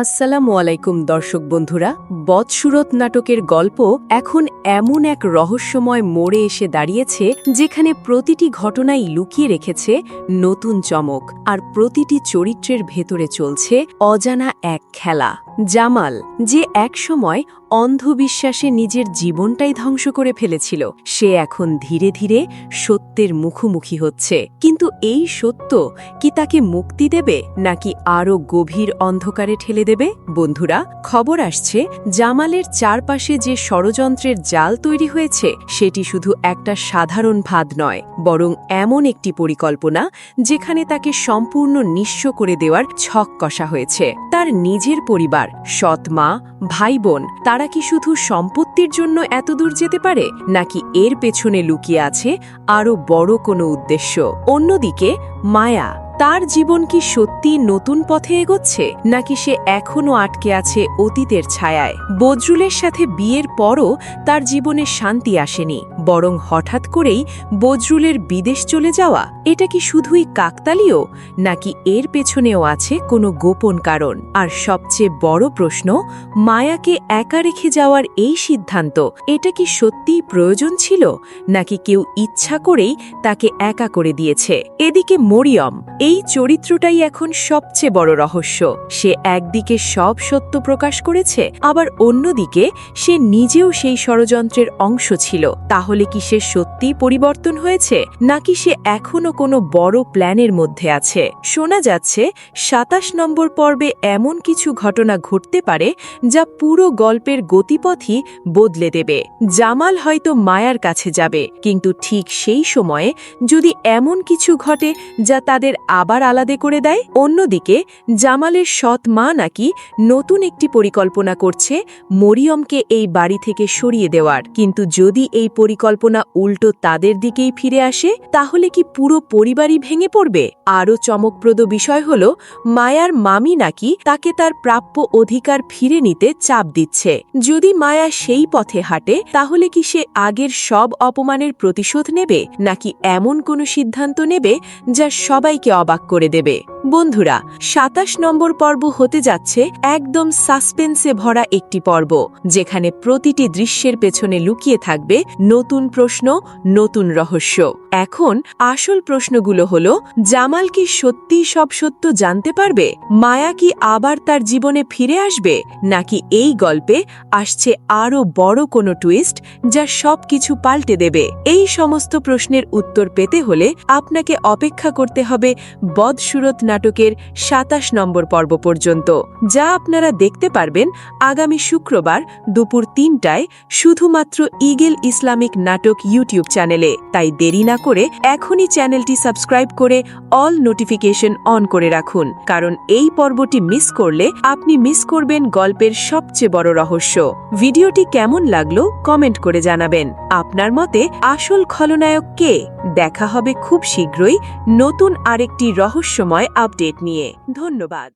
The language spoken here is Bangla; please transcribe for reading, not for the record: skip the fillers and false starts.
আসসালামু আলাইকুম দর্শক বন্ধুরা, বদসুরত নাটকের গল্প এখন এমন এক রহস্যময় মোড়ে এসে দাঁড়িয়েছে যেখানে প্রতিটি ঘটনাই লুকিয়ে রেখেছে নতুন চমক, আর প্রতিটি চরিত্রের ভেতরে চলছে অজানা এক খেলা। জামাল, যে একসময় অন্ধবিশ্বাসে নিজের জীবনটাই ধ্বংস করে ফেলেছিল, সে এখন ধীরে ধীরে সত্যের মুখোমুখি হচ্ছে। কিন্তু এই সত্য কি তাকে মুক্তি দেবে নাকি আরও গভীর অন্ধকারে ঠেলে দেবে? বন্ধুরা, খবর আসছে জামালের চারপাশে যে ষড়যন্ত্রের জাল তৈরি হয়েছে সেটি শুধু একটা সাধারণ ফাঁদ নয়, বরং এমন একটি পরিকল্পনা যেখানে তাকে সম্পূর্ণ নিঃস্ব করে দেওয়ার ছক কষা হয়েছে। তার নিজের পরিবার, সৎ মা, ভাই বোন, তারা কি শুধু সম্পত্তির জন্য এতদূর যেতে পারে, নাকি এর পেছনে লুকিয়ে আছে আরও বড় কোনো উদ্দেশ্য? অন্যদিকে মায়া, তার জীবন কি সত্যি নতুন পথে এগোচ্ছে, নাকি সে এখনও আটকে আছে অতীতের ছায়ায়? বজরুলের সাথে বিয়ের পরও তার জীবনে শান্তি আসেনি, বরং হঠাৎ করেই বজরুলের বিদেশ চলে যাওয়া, এটা কি শুধুই কাকতালীয়, নাকি এর পেছনেও আছে কোনো গোপন কারণ? আর সবচেয়ে বড় প্রশ্ন, মায়াকে একা রেখে যাওয়ার এই সিদ্ধান্ত, এটা কি সত্যিই প্রয়োজন ছিল, নাকি কেউ ইচ্ছা করেই তাকে একা করে দিয়েছে? এদিকে মরিয়ম, এই চরিত্রটাই এখন সবচেয়ে বড় রহস্য। সে একদিকে সব সত্য প্রকাশ করেছে, আবার অন্যদিকে সে নিজেও সেই ষড়যন্ত্রের অংশ ছিল। তাহলে কি সে সত্যিই পরিবর্তন হয়েছে, নাকি সে এখনও কোনো বড় প্ল্যানের মধ্যে আছে? শোনা যাচ্ছে ২৭ নম্বর পর্বে এমন কিছু ঘটনা ঘটতে পারে যা পুরো গল্পের গতিপথই বদলে দেবে। জামাল হয়তো মায়ার কাছে যাবে, কিন্তু ঠিক সেই সময়ে যদি এমন কিছু ঘটে যা তাদের আবার আলাদা করে দেয়। অন্যদিকে জামালের সৎ মা নাকি নতুন একটি পরিকল্পনা করছে মরিয়মকে এই বাড়ি থেকে সরিয়ে দেওয়ার। কিন্তু যদি এই পরিকল্পনা উল্টো তাদের দিকেই ফিরে আসে, তাহলে কি পুরো পরিবারই ভেঙে পড়বে? আরও চমকপ্রদ বিষয় হল, মায়ার মামি নাকি তাকে তার প্রাপ্য অধিকার ফিরে নিতে চাপ দিচ্ছে। যদি মায়া সেই পথে হাঁটে, তাহলে কি সে আগের সব অপমানের প্রতিশোধ নেবে, নাকি এমন কোনো সিদ্ধান্ত নেবে যা সবাইকে অবাক করে দেবে? বন্ধুরা, ২৭ নম্বর পর্ব হতে যাচ্ছে একদম সাসপেন্সে ভরা একটি পর্ব, যেখানে প্রতিটি দৃশ্যের পেছনে লুকিয়ে থাকবে নতুন প্রশ্ন, নতুন রহস্য। এখন আসল প্রশ্নগুলো হলো, জামাল কি সত্যিই সব সত্য জানতে পারবে? মায়া কি আবার তার জীবনে ফিরে আসবে, নাকি এই গল্পে আসছে আরও বড় কোনো টুইস্ট যা সবকিছু পাল্টে দেবে? এই সমস্ত প্রশ্নের উত্তর পেতে হলে আপনাকে অপেক্ষা করতে হবে বদসুরত নাটকের ২৭ নম্বর পর্ব পর্যন্ত, যা আপনারা দেখতে পারবেন আগামী শুক্রবার দুপুর ৩টায় শুধুমাত্র ইগল ইসলামিক নাটক ইউটিউব চ্যানেলে। তাই দেরি না করে এখনই চ্যানেলটি সাবস্ক্রাইব করে অল নোটিফিকেশন অন করে রাখুন, কারণ এই পর্বটি মিস করলে আপনি মিস করবেন গল্পের সবচেয়ে বড় রহস্য। ভিডিওটি কেমন লাগলো কমেন্ট করে জানাবেন। আপনার মতে আসল খলনায়ক কে? দেখা হবে খুব শীঘ্রই নতুন আরেকটি রহস্যময় আপডেট নিয়ে। ধন্যবাদ।